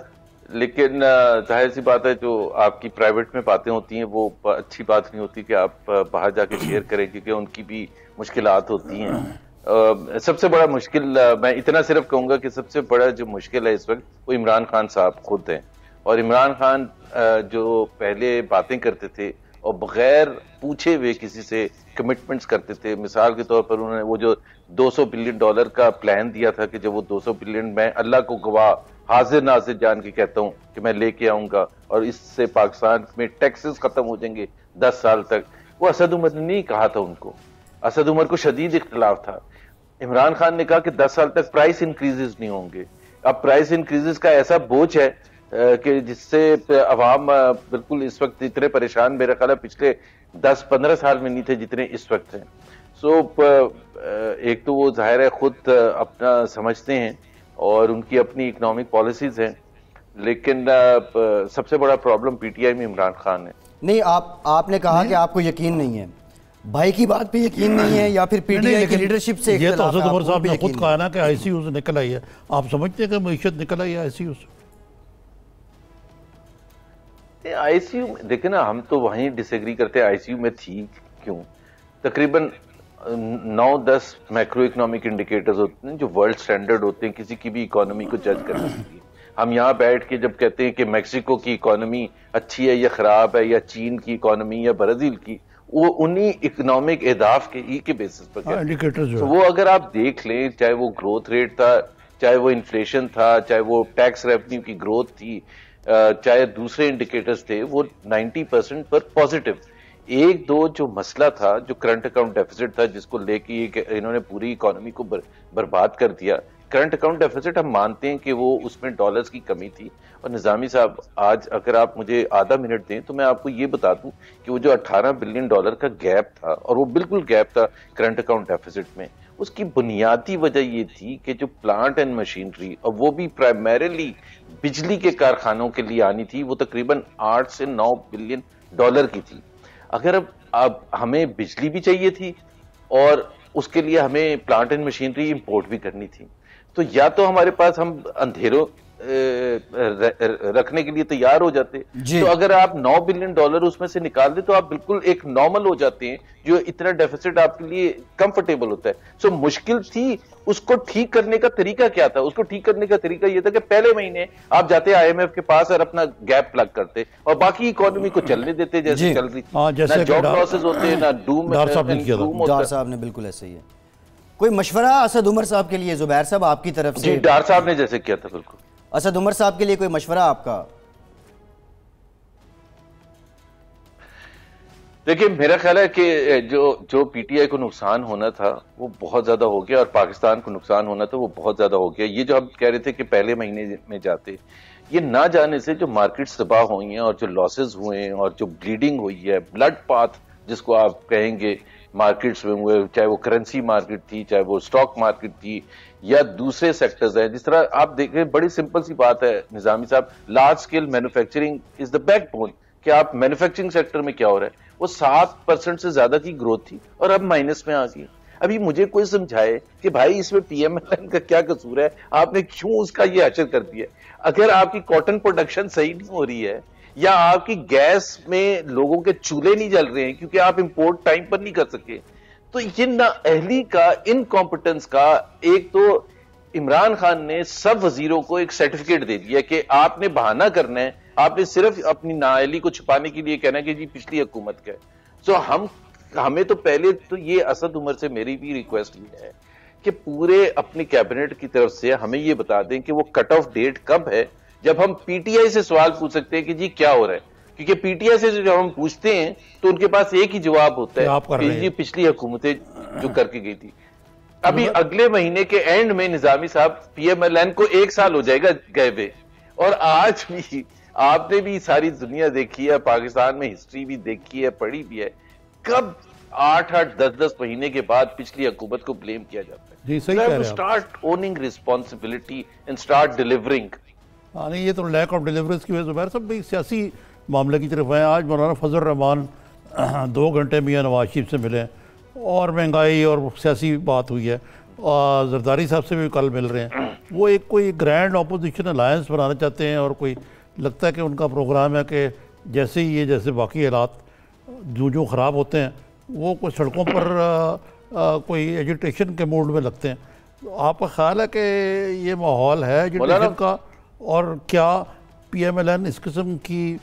لیکن ظاہر سی بات ہے جو آپ کی پرائیویٹ میں باتیں ہوتی ہیں وہ اچھی بات نہیں ہوتی کہ آپ باہر جا کے شیئر کریں, کیونکہ ان کی بھی مشکلات ہوتی ہیں. سب سے بڑا مشکل میں اتنا صرف کہوں گا کہ سب سے بڑا جو مشکل ہے اس وقت وہ عمران خان صاحب خود ہیں. اور عمران خان جو پہلے باتیں کرتے تھے اور بغیر پوچھے ہوئے کسی سے کمٹمنٹس کرتے تھے, مثال کے طور پر انہوں نے وہ جو $200 بلین کا پلان دیا تھا کہ جب وہ 200 بلین میں اللہ کو گواہ حاضر ناظر جان کے کہتا ہوں کہ میں لے کے آؤں گا اور اس سے پاکستان میں ٹیکسز ختم ہو جائیں گے 10 سال تک, وہ اسد عمر نے نہیں کہا تھا. ان کو اسد عمر کو شدید اختلاف تھا. عمران خان نے کہا کہ 10 سال تک پرائس انکریزز نہیں ہوں گے. اب پرائس انکریزز کا ایسا بوجھ ہے کہ جس سے عوام بالکل اس وقت اتنے پریشان میرا خیال ہے پچھلے 10-15 سال میں نہیں تھے جتنے اس وقت ہیں. ایک تو وہ ظاہر ہے خود اپنا سمجھتے ہیں اور ان کی اپنی اکنامک پالیسیز ہیں, لیکن سب سے بڑا پرابلم پی ٹی آئی میں عمران خان ہے. نہیں, آپ نے کہا کہ آپ کو یقین نہیں ہے, بھائی کی بات پہ یقین نہیں ہے یا پھر پی ٹی آئی کی لیڈرشپ سے یہ تو اختلاف ہے؟ حضرت عمر صاحب نے خود کہا نا کہ آئی سی یو سے نکل آئی ہے. آپ سمجھتے ہیں کہ معیشت نکل آئی ہے آئی سی یو سے؟ آئی سی یو دیکھیں نا, ہم تو وہیں ڈس ایگری کرتے ہیں آئی سی یو میں تھی کیوں. تقریباً 9-10 میکرو اکنامک انڈیکیٹرز ہوتے ہیں جو ورلڈ سٹینڈرڈ ہوتے ہیں کسی کی بھی اکانومی کو جج کرنے کے لیے. ہم یہاں بیٹھ کے جب کہتے ہیں کہ میکسیکو کی اکانومی اچھی ہے یا خراب ہے, یا چین کی اکانومی یا برازیل کی, وہ انہی اکنامک اہداف کے بیسس پر انڈیکیٹرز وہ اگر آپ دیکھ لیں, چاہے وہ گروتھ ریٹ تھا, چاہے وہ انفلیشن تھا, چاہے وہ ٹیکس ریونیو کی گروتھ تھی, چاہے دوسرے انڈیکیٹرز تھے, وہ 90% پر پازیٹو. ایک دو جو مسئلہ تھا جو کرنٹ اکاؤنٹ ڈیفیسٹ تھا جس کو لے کے انہوں نے پوری اکانومی کو برباد کر دیا. کرنٹ اکاؤنٹ ڈیفیسٹ ہم مانتے ہیں کہ وہ اس میں ڈالرز کی کمی تھی. اور نظامی صاحب آج اگر آپ مجھے آدھا منٹ دیں تو میں آپ کو یہ بتا دوں کہ وہ جو $18 بلین کا گیپ تھا, اور وہ بالکل گیپ تھا کرنٹ اکاؤنٹ ڈیفیسٹ میں, اس کی بنیادی وجہ یہ تھی کہ جو پلانٹ اینڈ مشینری, اور وہ بھی پرائمریلی بجلی کے کارخانوں کے لیے آنی تھی, وہ تقریباً $8 سے $9 بلین کی تھی. اگر اب ہمیں بجلی بھی چاہیے تھی اور اس کے لیے ہمیں پلانٹ اینڈ مشینری امپورٹ بھی کرنی تھی, تو یا تو ہمارے پاس ہم اندھیروں رکھنے کے لیے تیار ہو جاتے. تو اگر آپ $9 بلین اس میں سے نکال دیں تو آپ بالکل ایک نارمل ہو جاتے ہیں, جو اتنا ڈیفیسٹ آپ کے لیے کمفرٹیبل ہوتا ہے. مشکل تھی, اس کو ٹھیک کرنے کا طریقہ کیا تھا؟ اس کو ٹھیک کرنے کا طریقہ یہ تھا کہ پہلے مہینے آپ جاتے آئی ایم ایف کے پاس اور اپنا گیپ پلگ کرتے اور باقی اکانومی کو چلنے دیتے جیسے چل رہی تھی. نہ جاب لاسز ہوتے, نہ ڈوم ڈار صاحب نے بالکل ایسے ہی ہے. کوئی مشورہ اسد عمر صاحب کے لیے زبیر صاحب آپ کی طرف سے؟ جی, ڈار صاحب نے جیسے کیا تھا بالکل. اسد عمر صاحب کے لیے کوئی مشورہ آپ کا؟ دیکھیں میرا خیال ہے کہ جو پی ٹی آئی کو نقصان ہونا تھا وہ بہت زیادہ ہو گیا, اور پاکستان کو نقصان ہونا تھا وہ بہت زیادہ ہو گیا. یہ جو ہم کہہ رہے تھے کہ پہلے مہینے میں جاتے, یہ نہ جانے سے جو مارکیٹس تباہ ہوئی ہیں اور جو لاسز ہوئے ہیں اور جو بلیڈنگ ہوئی ہے, بلڈ پاتھ جس کو آپ کہیں گے مارکیٹس میں ہوئے, چاہے وہ کرنسی مارکیٹ تھی, چاہے وہ اسٹاک مارکیٹ تھی, یا دوسرے سیکٹرز ہیں. جس طرح آپ دیکھیں, بڑی سمپل سی بات ہے نظامی صاحب, large scale manufacturing is the back bone. کہ آپ مینوفیکچرنگ سیکٹر میں کیا ہو رہا ہے, وہ 7% سے زیادہ کی گروتھ تھی اور اب مائنس میں آ گئی. ابھی مجھے کوئی سمجھائے کہ بھائی اس میں پی ایم ایل این کا کیا قصور ہے, آپ نے کیوں اس کا یہ حشر کر دیا؟ اگر آپ کی کاٹن پروڈکشن صحیح نہیں ہو رہی ہے, یا آپ کی گیس میں لوگوں کے چولہے نہیں جل رہے ہیں کیونکہ آپ امپورٹ ٹائم پر نہیں کر سکے, تو یہ نااہلی کا, انکمپٹنس کا, ایک تو عمران خان نے سب وزیروں کو ایک سرٹیفکیٹ دے دیا کہ آپ نے بہانہ کرنا ہے, آپ نے صرف اپنی نااہلی کو چھپانے کے لیے کہنا ہے کہ جی پچھلی حکومت کا ہے. ہمیں تو پہلے تو یہ اسد عمر سے میری بھی ریکویسٹ یہ ہے کہ پورے اپنی کیبنٹ کی طرف سے ہمیں یہ بتا دیں کہ وہ کٹ آف ڈیٹ کب ہے جب ہم پی ٹی آئی سے سوال پوچھ سکتے ہیں کہ جی کیا ہو رہا ہے. کیونکہ پی ٹی آئی سے جب ہم پوچھتے ہیں تو ان کے پاس ایک ہی جواب ہوتا ہے کہ جی پچھلی حکومتیں جو کر کے گئی تھی. ابھی اگلے مہینے کے اینڈ میں نظامی صاحب PMLN کو 1 سال ہو جائے گا گئے ہوئے, اور آج بھی آپ نے بھی ساری دنیا دیکھی ہے, پاکستان میں ہسٹری بھی دیکھی ہے, پڑھی بھی ہے, کب 8-8 10-10 مہینے کے بعد پچھلی حکومت کو بلیم کیا جاتا ہے. جی صحیح کہہ رہے ہیں, start owning responsibility and start delivering. ہاں نہیں, یہ تو لیک آف ڈیلیوریز کی وجہ سے زبیر صاحب بھی سیاسی معاملے کی طرف ہیں. آج مولانا فضل الرحمان 2 گھنٹے میاں نواز شریف سے ملے, اور مہنگائی اور سیاسی بات ہوئی ہے, اور زرداری صاحب سے بھی کل مل رہے ہیں. وہ ایک کوئی گرینڈ اپوزیشن الائنس بنانا چاہتے ہیں, اور کوئی لگتا ہے کہ ان کا پروگرام ہے کہ جیسے ہی یہ جیسے باقی حالات جو خراب ہوتے ہیں وہ کوئی سڑکوں پر کوئی ایجیٹیشن کے موڈ میں لگتے ہیں. آپ کا خیال ہے کہ یہ ماحول ہے ایجیٹیشن کا, اور کیا PMLN اس قسم کی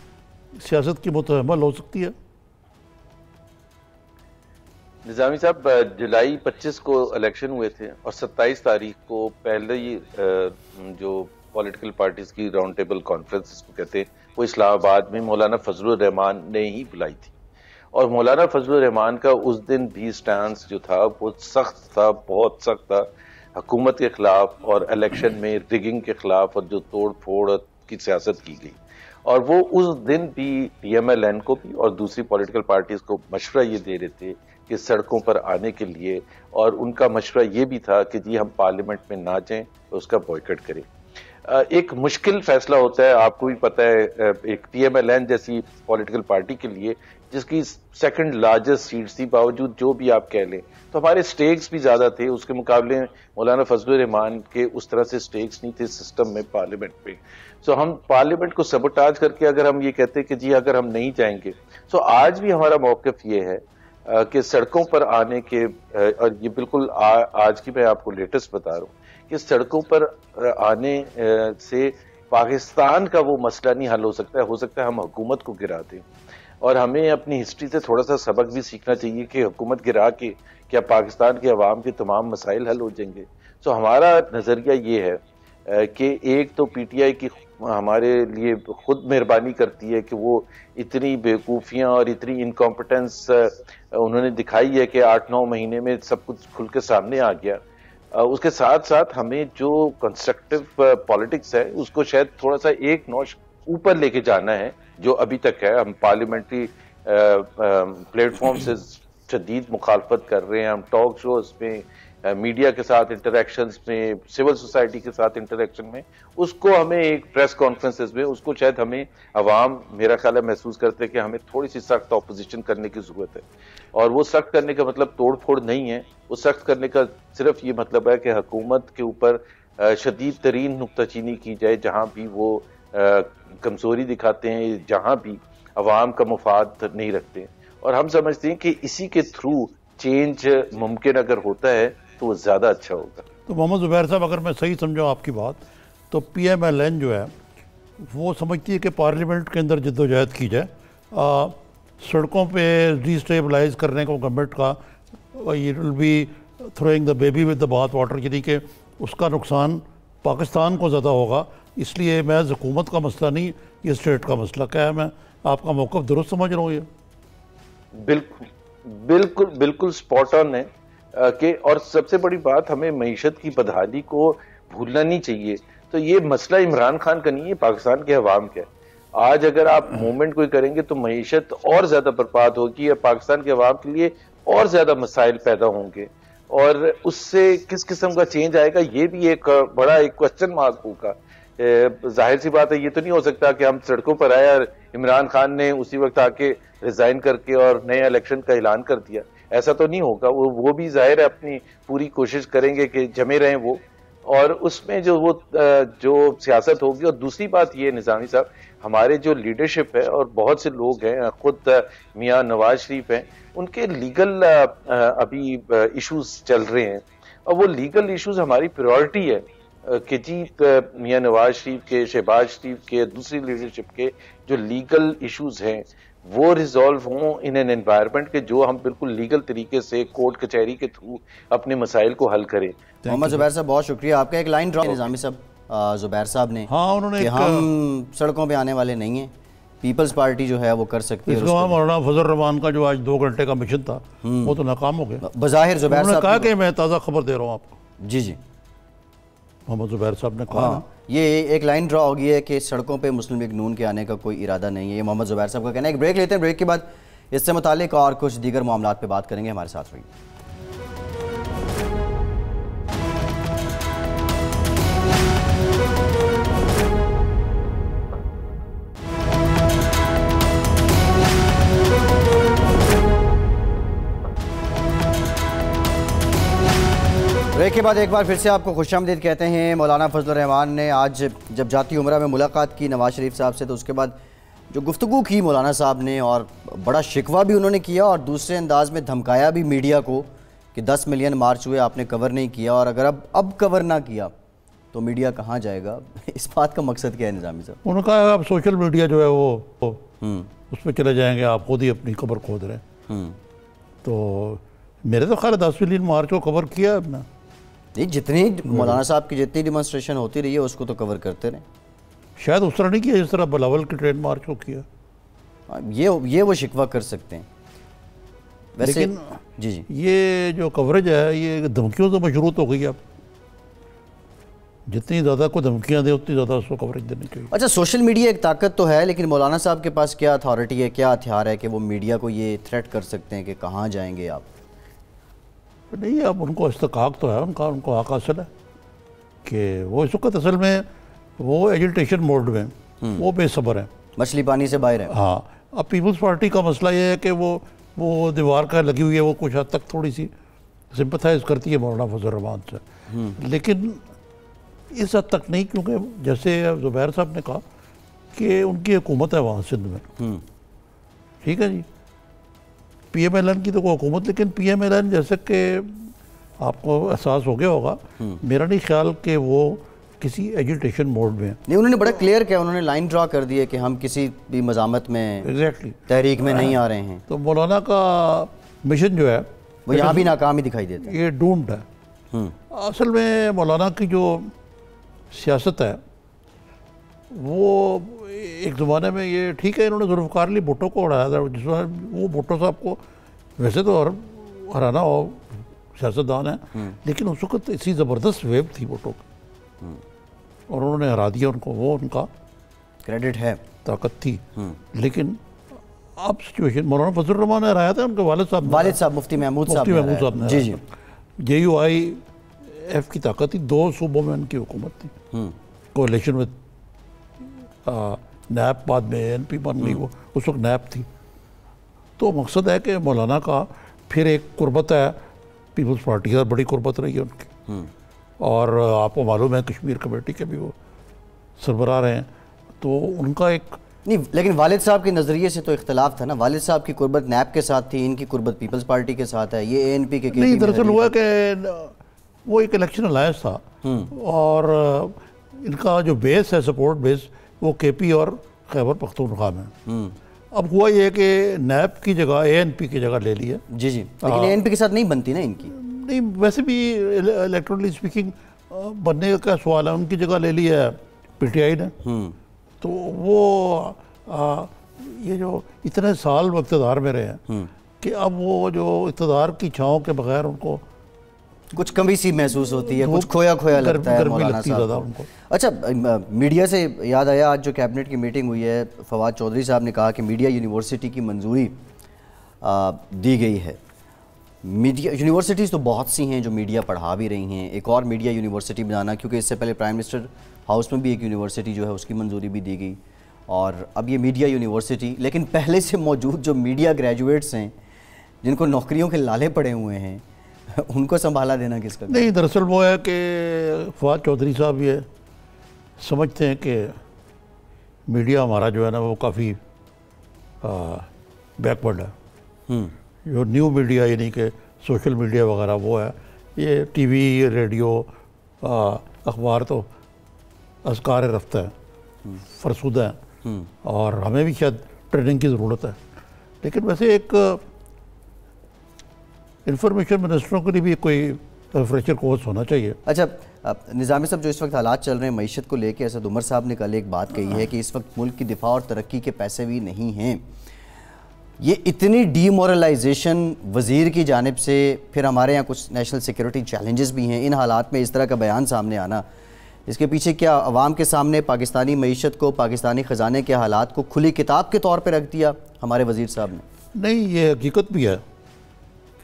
سیاست کی متحمل ہو سکتی ہے؟ نظامی صاحب, جولائی 25 کو الیکشن ہوئے تھے, اور 27 تاریخ کو پہلے جو پولیٹیکل پارٹیز کی راؤنڈ ٹیبل کانفرنس اس کو کہتے ہیں, وہ اسلام آباد میں مولانا فضل الرحمان نے ہی بلائی تھی. اور مولانا فضل الرحمان کا اس دن بھی سٹانس جو تھا وہ سخت تھا, بہت سخت تھا, حکومت کے خلاف اور الیکشن میں ریگنگ کے خلاف, اور جو توڑ پھوڑ کی سیاست کی گئی. اور وہ اس دن بھی PMLN کو بھی اور دوسری پولیٹیکل پارٹیز کو مشورہ یہ دے رہے تھے کہ سڑکوں پر آنے کے لیے, اور ان کا مشورہ یہ بھی تھا کہ جی ہم پارلیمنٹ میں نہ جائیں تو اس کا بوائکٹ کریں. ایک مشکل فیصلہ ہوتا ہے, آپ کو بھی پتہ ہے, ایک PMLN جیسی پولیٹیکل پارٹی کے لیے جس کی 2nd لارجسٹ سیٹس تھی, باوجود جو بھی آپ کہہ لیں, تو ہمارے سٹیکس بھی زیادہ تھے. اس کے مقابلے مولانا فضل الرحمان کے اس طرح سے سٹیکس نہیں تھے سسٹم میں, پارلیمنٹ پہ. سو ہم پارلیمنٹ کو سبوٹاج کر کے اگر ہم یہ کہتے کہ جی اگر ہم نہیں جائیں گے, سو آج بھی ہمارا موقف یہ ہے کہ سڑکوں پر آنے کے, اور یہ بالکل آج کی میں آپ کو لیٹسٹ بتا رہا ہوں, کہ سڑکوں پر آنے سے پاکستان کا وہ مسئلہ نہیں حل ہو سکتا ہے ہم حکومت کو گرا دیں. اور ہمیں اپنی ہسٹری سے تھوڑا سا سبق بھی سیکھنا چاہیے کہ حکومت گرا کے کیا پاکستان کے عوام کے تمام مسائل حل ہو جائیں گے. سو ہمارا نظریہ یہ ہے کہ ایک تو PTI کی ہمارے لیے خود مہربانی کرتی ہے کہ وہ اتنی بیوقوفیاں اور اتنی انکمپٹنس انہوں نے دکھائی ہے کہ 8-9 مہینے میں سب کچھ کھل کے سامنے آ گیا. اس کے ساتھ ساتھ ہمیں جو کنسٹرکٹیو پالیٹکس ہے اس کو شاید تھوڑا سا ایک نوچ اوپر لے کے جانا ہے, جو ابھی تک ہے. ہم پارلیمنٹری پلیٹ فارم سے شدید مخالفت کر رہے ہیں, ہم ٹاک شوز میں, میڈیا کے ساتھ انٹریکشنز میں, سول سوسائٹی کے ساتھ انٹریکشن میں, اس کو ہمیں ایک پریس کانفرنسز میں اس کو شاید ہمیں عوام میرا خیال ہے محسوس کرتے ہیں کہ ہمیں تھوڑی سی سخت اپوزیشن کرنے کی ضرورت ہے. اور وہ سخت کرنے کا مطلب توڑ پھوڑ نہیں ہے, وہ سخت کرنے کا صرف یہ مطلب ہے کہ حکومت کے اوپر شدید ترین نکتہ چینی کی جائے جہاں بھی وہ کمزوری دکھاتے ہیں, جہاں بھی عوام کا مفاد نہیں رکھتے ہیں. اور ہم سمجھتے ہیں کہ اسی کے تھرو چینج ممکن اگر ہوتا ہے تو وہ زیادہ اچھا ہوگا. تو محمد زبیر صاحب, اگر میں صحیح سمجھوں آپ کی بات, تو PMLN جو ہے وہ سمجھتی ہے کہ پارلیمنٹ کے اندر جد و جہد کی جائے, سڑکوں پہ ری اسٹیبلائز کرنے کو گورنمنٹ کا, it will be throwing the baby with the bathwater, یعنی کہ اس کا نقصان پاکستان کو زیادہ ہوگا, اس لیے محض حکومت کا مسئلہ نہیں, یہ اسٹیٹ کا مسئلہ. کیا ہے میں آپ کا موقف درست سمجھ رہا ہوں؟ یہ بالکل سپاٹ آن ہے کہ, اور سب سے بڑی بات ہمیں معیشت کی بدحالی کو بھولنا نہیں چاہیے. تو یہ مسئلہ عمران خان کا نہیں ہے, پاکستان کے عوام کا ہے. آج اگر آپ موومنٹ کوئی کریں گے تو معیشت اور زیادہ برباد ہوگی, اور پاکستان کے عوام کے لیے اور زیادہ مسائل پیدا ہوں گے, اور اس سے کس قسم کا چینج آئے گا یہ بھی ایک بڑا ایک کوسچن مارک ہوگا. ظاہر سی بات ہے, یہ تو نہیں ہو سکتا کہ ہم سڑکوں پر آئے اور عمران خان نے اسی وقت آ کے ریزائن کر کے اور نئے الیکشن کا اعلان کر دیا. ایسا تو نہیں ہوگا. وہ بھی ظاہر ہے اپنی پوری کوشش کریں گے کہ جمے رہیں وہ, اور اس میں جو سیاست ہوگی. اور دوسری بات یہ نظامی صاحب, ہمارے جو لیڈرشپ ہے اور بہت سے لوگ ہیں, خود میاں نواز شریف ہیں, ان کے لیگل ابھی ایشوز چل رہے ہیں, اور وہ لیگل ایشوز ہماری پریورٹی ہے کہ جی میاں نواز شریف کے, شہباز شریف کے, دوسری لیڈرشپ کے جو لیگل ایشوز ہیں وہ ریزالو ہوں ان این انوائرمنٹ کے, جو ہم بالکل لیگل طریقے سے کورٹ کچہری کے تھرو اپنے مسائل کو حل کریں. محمد زبیر صاحب بہت شکریہ. آپ کا ایک لائن ڈرا نظامی صاحب زبیر صاحب نے, ہاں انہوں نے کہ ہم سڑکوں پہ آنے والے نہیں ہیں, پیپلز پارٹی جو ہے وہ کر سکتی ہے. اس کا مولانا فضل الرحمان کا جو آج 2 گھنٹے کا مشن تھا وہ تو ناکام ہو گیا. بظاہر زبیر انہوں نے صاحب کہا کہ میں تازہ خبر دے رہا ہوں آپ کو. جی محمد زبیر صاحب نے کہا یہ ایک لائن ڈرا ہو گئی ہے کہ سڑکوں پہ مسلم لیگ نون کے آنے کا کوئی ارادہ نہیں ہے. یہ محمد زبیر صاحب کا کہنا ہے. ایک بریک لیتے ہیں, بریک کے بعد اس سے متعلق اور کچھ دیگر معاملات پہ بات کریں گے. ہمارے ساتھ رہیے. بریک کے بعد ایک بار پھر سے آپ کو خوش آمدید کہتے ہیں. مولانا فضل الرحمان نے آج جب جاتی عمرہ میں ملاقات کی نواز شریف صاحب سے, تو اس کے بعد جو گفتگو کی مولانا صاحب نے, اور بڑا شکوہ بھی انہوں نے کیا اور دوسرے انداز میں دھمکایا بھی میڈیا کو کہ 10 ملین مارچ ہوئے, آپ نے کور نہیں کیا, اور اگر اب کور نہ کیا تو میڈیا کہاں جائے گا. اس بات کا مقصد کیا ہے نظامی صاحب؟ انہوں نے کہا اب سوشل میڈیا جو ہے وہ اس پہ چلے جائیں گے, آپ خود ہی اپنی قبر کھود رہے ہیں. تو میرے تو خیال 10 ملین مارچ کو کور کیا ہے اپنا. نہیں, جتنی مولانا صاحب کی جتنی ڈیمانسٹریشن ہوتی رہی ہے اس کو تو کور کرتے رہے. شاید اس طرح نہیں کیا جس طرح بلاول کی ٹرین مارچ کو کیا. یہ وہ شکوہ کر سکتے ہیں. ویسے لیکن جی یہ جو کوریج ہے یہ دھمکیوں سے مشروط ہو گئی. اب جتنی زیادہ کو دھمکیاں دیں اتنی زیادہ اس کو کوریج دینی چاہیے. اچھا, سوشل میڈیا ایک طاقت تو ہے, لیکن مولانا صاحب کے پاس کیا اتھارٹی ہے, کیا ہتھیار ہے کہ وہ میڈیا کو یہ تھریٹ کر سکتے ہیں کہ کہاں جائیں گے آپ؟ نہیں, اب ان کو استحقاق تو ہے, ان کو حق حاصل ہے کہ وہ اس وقت اصل میں وہ ایجیٹیشن موڈ میں وہ بے صبر ہیں, مچھلی پانی سے باہر ہے. ہاں, اب پیپلز پارٹی کا مسئلہ یہ ہے کہ وہ دیوار کا لگی ہوئی ہے, وہ کچھ حد تک تھوڑی سی سمپتھائز کرتی ہے مولانا فضل الرحمان سے, لیکن اس حد تک نہیں, کیونکہ جیسے زبیر صاحب نے کہا کہ ان کی حکومت ہے وہاں سندھ میں. ٹھیک ہے جی, پی ایم ایل این کی تو کوئی حکومت, لیکن پی ایم ایل این جیسے کہ آپ کو احساس ہو گیا ہوگا, میرا نہیں خیال کہ وہ کسی ایجیٹیشن موڈ میں. نہیں, انہوں نے بڑا کلیئر کیا, انہوں نے لائن ڈرا کر دی ہے کہ ہم کسی بھی مزاحمت میں تحریک میں نہیں آ رہے ہیں. تو مولانا کا مشن جو ہے وہ یہاں بھی ناکام ہی دکھائی دیتا ہے. یہ ڈومڈ ہے. اصل میں مولانا کی جو سیاست ہے وہ ایک زمانے میں یہ ٹھیک ہے, انہوں نے ذوالفقار علی بھٹو کو اڑایا تھا, جس میں وہ بھٹو صاحب کو ویسے تو ہرانا ہو سیاستدان ہے, لیکن اس وقت اسی زبردست ویو تھی بھٹو کی اور انہوں نے ہرا دیا ان کو, وہ ان کا کریڈٹ ہے, طاقت تھی. لیکن اب سچویشن مولانا فضل الرحمان نے ہرایا تھا, ان کے والد صاحب مفتی محمود صاحب نے. جی جے یو آئی ایف کی طاقت تھی, 2 صوبوں میں ان کی حکومت تھی, کولیشن وتھ نیپ, بعد میں این پی بن گئی, وہ اس وقت نیپ تھی. تو مقصد ہے کہ مولانا کا پھر ایک قربت ہے پیپلز پارٹی کا, بڑی قربت رہی ہے ان کی, اور آپ کو معلوم ہے کشمیر کمیٹی کے بھی وہ سربراہ رہے ہیں, تو ان کا ایک نہیں, لیکن والد صاحب کے نظریے سے تو اختلاف تھا نا. والد صاحب کی قربت نیب کے ساتھ تھی, ان کی قربت پیپلز پارٹی کے ساتھ ہے. یہ اے این پی کے نہیں, دراصل ہوا کہ وہ ایک الیکشن الائنس تھا, اور ان کا جو بیس ہے, سپورٹ بیس, وہ کے پی اور خیبر پختونخوا میں. اب ہوا یہ کہ نیب کی جگہ اے این پی کی جگہ لے لی ہے. جی لیکن اے این پی کے ساتھ نہیں بنتی نا ان کی. نہیں, ویسے بھی الیکٹرلی اسپیکنگ بننے کا سوال ہے, ان کی جگہ لے لی ہے پی ٹی آئی نے. تو وہ یہ جو اتنے سال وہ اقتدار میں رہے ہیں کہ اب وہ جو اقتدار کی چھاؤں کے بغیر ان کو کچھ کمی سی محسوس ہوتی ہے, کچھ کھویا لگتا ہے مولانا صاحب کو. اچھا, میڈیا سے یاد آیا, آج جو کیبنٹ کی میٹنگ ہوئی ہے, فواد چودھری صاحب نے کہا کہ میڈیا یونیورسٹی کی منظوری دی گئی ہے. میڈیا یونیورسٹیز تو بہت سی ہیں جو میڈیا پڑھا بھی رہی ہیں, ایک اور میڈیا یونیورسٹی بنانا, کیونکہ اس سے پہلے پرائم منسٹر ہاؤس میں بھی ایک یونیورسٹی جو ہے اس کی منظوری بھی دی گئی, اور اب یہ میڈیا یونیورسٹی. لیکن پہلے سے موجود جو میڈیا گریجویٹس ہیں جن کو نوکریوں کے لالے پڑے ہوئے ہیں, ان کو سنبھالا دینا کس کا؟ نہیں, دراصل وہ ہے کہ فواد چودھری صاحب یہ سمجھتے ہیں کہ میڈیا ہمارا جو ہے نا وہ کافی بیکورڈ ہے. جو نیو میڈیا یعنی کہ سوشل میڈیا وغیرہ وہ ہے, یہ ٹی وی, ریڈیو, اخبار تو اذکار رفتہ ہے, فرسودہ ہیں, اور ہمیں بھی شاید ٹریننگ کی ضرورت ہے. لیکن ویسے ایک انفارمیشن منسٹروں کے لیے بھی کوئی ریفریشر کورس ہونا چاہیے. اچھا, نظامی صاحب جو اس وقت حالات چل رہے ہیں معیشت کو لے کے، اسد عمر صاحب نے کل ایک بات کہی ہے کہ اس وقت ملک کی دفاع اور ترقی کے پیسے بھی نہیں ہیں. یہ اتنی ڈی مورلائزیشن وزیر کی جانب سے، پھر ہمارے یہاں کچھ نیشنل سیکیورٹی چیلنجز بھی ہیں، ان حالات میں اس طرح کا بیان سامنے آنا، اس کے پیچھے کیا عوام کے سامنے پاکستانی معیشت کو، پاکستانی خزانے کے حالات کو کھلی کتاب کے طور پہ رکھ دیا ہمارے وزیر صاحب نے؟ نہیں، یہ حقیقت بھی ہے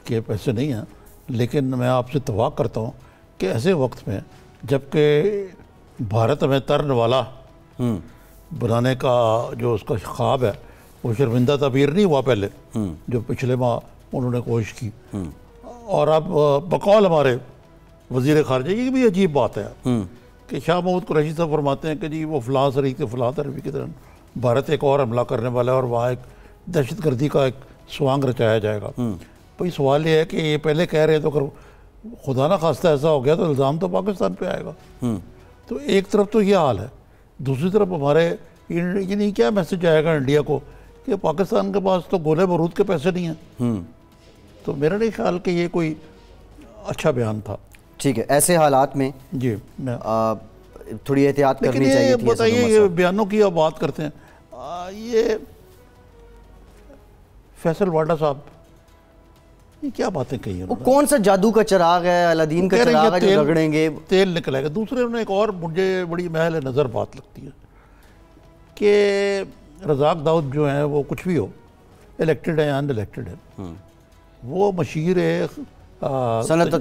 کہ پیسے نہیں ہیں، لیکن میں آپ سے اتفاق کرتا ہوں کہ ایسے وقت میں جب کہ بھارت میں ترن والا بنانے کا جو اس کا خواب ہے وہ شرمندہ تعبیر نہیں ہوا پہلے، جو پچھلے ماہ انہوں نے کوشش کی، اور اب بقول ہمارے وزیر خارجہ، یہ بھی عجیب بات ہے کہ شاہ محمود قریشی صاحب فرماتے ہیں کہ جی وہ فلاں طریقے سے فلاں طریقے کی طرح بھارت ایک اور حملہ کرنے والا ہے اور وہاں ایک دہشت گردی کا ایک سوانگ رچایا جائے گا. بھئی سوال یہ ہے کہ یہ پہلے کہہ رہے ہیں تو اگر خدا نہ خواستہ ایسا ہو گیا تو الزام تو پاکستان پہ آئے گا. تو ایک طرف تو یہ حال ہے، دوسری طرف ہمارے یعنی کیا میسج آئے گا انڈیا کو کہ پاکستان کے پاس تو گولے بارود کے پیسے نہیں ہیں. تو میرا نہیں خیال کہ یہ کوئی اچھا بیان تھا. ٹھیک ہے، ایسے حالات میں جی تھوڑی احتیاط کرنی چاہیے تھی. لیکن یہ بتائیے، یہ بیانوں کی آپ بات کرتے ہیں، یہ فیصل واڈا صاحب یہ کیا باتیں کہی ہیں؟ وہ کون سا جادو کا چراغ ہے، الادین کا چراغ ہے جو رگڑیں گے تیل نکلے گا. دوسرے انہوں نے ایک اور مجھے بڑی محل نظر بات لگتی ہے کہ رزاق داؤد جو ہیں وہ کچھ بھی ہو، الیکٹڈ ہیں یا ان الیکٹڈ ہیں، وہ مشیر صنعت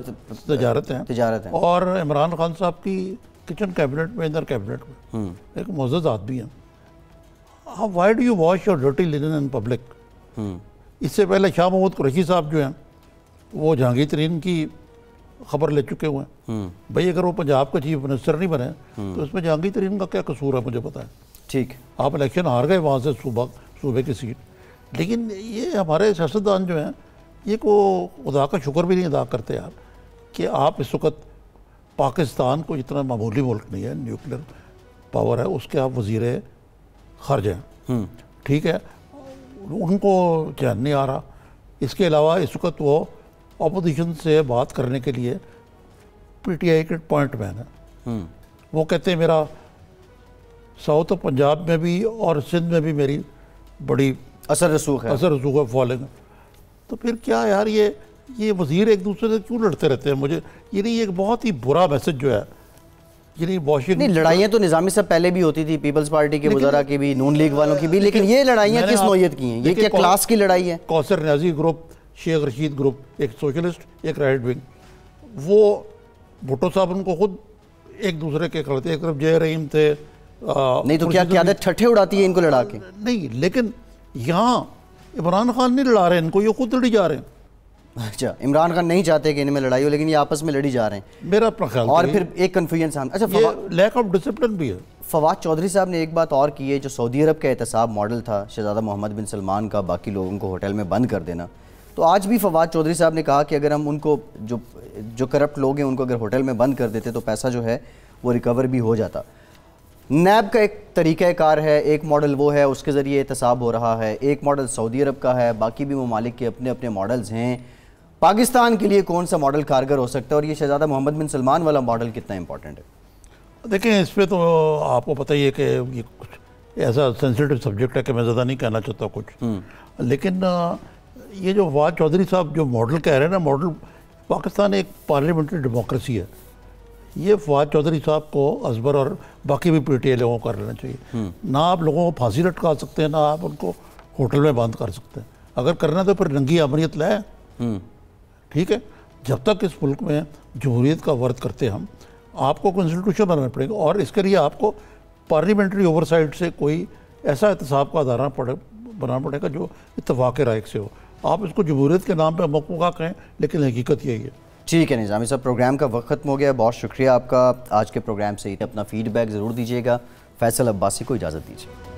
تجارت ہیں اور عمران خان صاحب کی کچن کیبنٹ میں، انر کیبنٹ میں ایک معزز آدمی ہیں. Why do you wash your dirty linen in public? اس سے پہلے شاہ محمود قریشی صاحب جو ہیں وہ جہانگیر ترین کی خبر لے چکے ہوئے ہیں. بھئی اگر وہ پنجاب کا چیف منسٹر نہیں بنے تو اس میں جہانگیر ترین کا کیا قصور ہے مجھے پتہ ہے. ٹھیک، آپ الیکشن ہار گئے وہاں سے صوبے کی سیٹ. لیکن یہ ہمارے سیاستدان جو ہیں یہ کو خدا کا شکر بھی نہیں ادا کرتے یار کہ آپ اس وقت پاکستان کو اتنا معمولی ملک نہیں ہے، نیوکلیر پاور ہے، اس کے آپ وزیر خارجہ ہیں. ٹھیک ہے، ان کو چین نہیں آ رہا. اس کے علاوہ اس وقت وہ اپوزیشن سے بات کرنے کے لیے پی ٹی آئی کے پوائنٹ مین ہے. وہ کہتے ہیں میرا ساؤتھ پنجاب میں بھی اور سندھ میں بھی میری بڑی اثر رسوخ ہے فالوئنگ. تو پھر کیا یار یہ وزیر ایک دوسرے سے کیوں لڑتے رہتے ہیں؟ مجھے یہ نہیں، ایک بہت ہی برا میسج جو ہے. نہیں، لڑائیاں تو نظامی صاحب پہلے بھی ہوتی تھی، پیپلز پارٹی کے وزراء کی بھی، نون لیگ والوں کی بھی، لیکن یہ لڑائیاں کس نوعیت کی ہیں؟ یہ کیا کلاس کی لڑائی ہے؟ کوثر نیازی گروپ، شیخ رشید گروپ، ایک سوشلسٹ ایک رائٹ ونگ، وہ بھٹو صاحب ان کو خود ایک دوسرے کے کرتے، ایک طرف جے رحیم تھے. نہیں تو کیا قیادت ٹھٹھے اڑاتی ہے ان کو لڑا کے؟ نہیں، لیکن یہاں عمران خان نہیں لڑا رہے ان کو، یہ خود لڑی جا رہے ہیں. اچھا، عمران خان نہیں چاہتے کہ ان میں لڑائی ہو، لیکن یہ آپس میں لڑی جا رہے ہیں. میرا اپنا خیال اور پھر ایک کنفیوژن سامنے. اچھا، لیک آف ڈسپلن بھی ہے. فواد چودھری صاحب نے ایک بات اور کی ہے، جو سعودی عرب کا احتساب ماڈل تھا شہزادہ محمد بن سلمان کا، باقی لوگوں کو ہوٹل میں بند کر دینا، تو آج بھی فواد چودھری صاحب نے کہا کہ اگر ہم ان کو جو کرپٹ لوگ ہیں ان کو اگر ہوٹل میں بند کر دیتے تو پیسہ جو ہے وہ ریکور بھی ہو جاتا. نیب کا ایک طریقہ کار ہے، ایک ماڈل وہ ہے، اس کے ذریعے احتساب ہو رہا ہے، ایک ماڈل سعودی عرب کا ہے، باقی بھی ممالک کے اپنے اپنے ماڈلز ہیں. پاکستان کے لیے کون سا ماڈل کارگر ہو سکتا ہے، اور یہ شہزادہ محمد بن سلمان والا ماڈل کتنا امپورٹنٹ ہے؟ دیکھیں، اس پہ تو آپ کو پتہ ہی ہے کہ یہ کچھ ایسا سینسیٹیو سبجیکٹ ہے کہ میں زیادہ نہیں کہنا چاہتا کچھ. لیکن یہ جو فواد چودھری صاحب جو ماڈل کہہ رہے ہیں نا، ماڈل پاکستان ایک پارلیمنٹری ڈیموکریسی ہے. یہ فواد چودھری صاحب کو ازبر اور باقی بھی پی ٹی آئی لوگوں کو کر لینا چاہیے. نہ آپ لوگوں کو پھانسی لٹکا سکتے ہیں، نہ آپ ان کو ہوٹل میں بند کر سکتے ہیں. اگر کرنا تو پھر ننگی امریت لائیں. ٹھیک ہے، جب تک اس ملک میں جمہوریت کا ورد کرتے ہم، آپ کو کنسٹیٹیوشن بنانا پڑے گا، اور اس کے لیے آپ کو پارلیمنٹری اوور سائٹ سے کوئی ایسا احتساب کا ادارہ بنانا پڑے گا جو اتفاق رائے سے ہو. آپ اس کو جمہوریت کے نام پہ مکمکا کہیں، لیکن حقیقت یہی ہے. ٹھیک ہے نظامی صاحب، پروگرام کا وقت ختم ہو گیا. بہت شکریہ آپ کا. آج کے پروگرام سے اپنا فیڈ بیک ضرور دیجیے گا. فیصل عباسی کو اجازت دیجیے.